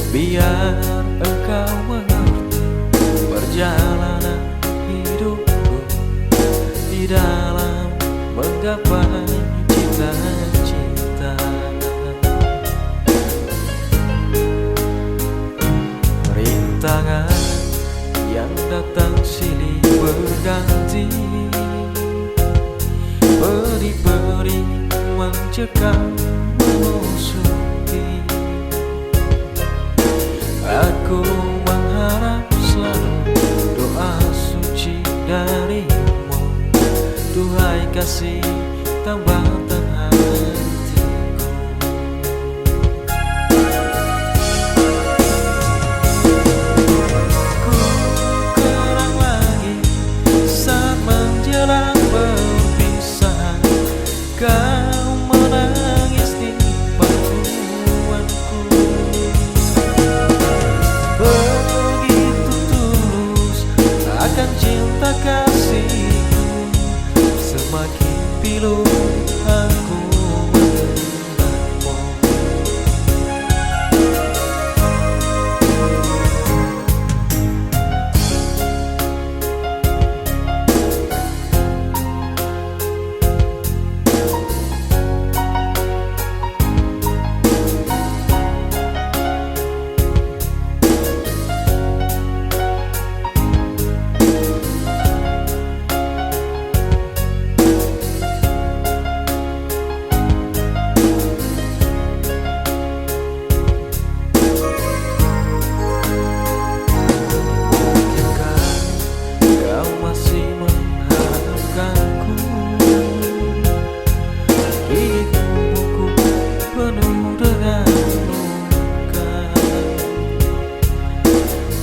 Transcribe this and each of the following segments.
Biar engkau mengerti perjalanan hidupku di dalam menggapai cita-cita. Rintangan yang datang silih berganti, beri-beri mencekam memusuhi. Aku mengharap selalu doa suci darimu, duhai kasih tambatan hatiku. Ku kenang lagi saat menjelang perpisahan, kau menangis di pangkuanku. Begitu tulus akan cinta kasihku, semakin pilu aku mengenangmu.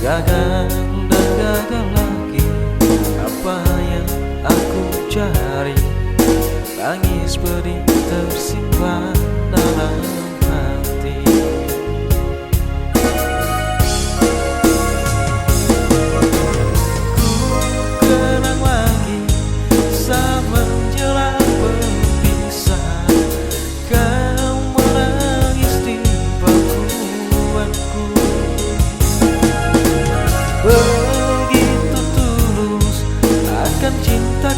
Gagal dan gagal lagi apa yang aku cari, tangis pedih tersimpan dalam hati. Ku kenang lagi saat menjelang perpisahan, kau menangis di pangkuanku. Begitu tulus akan cinta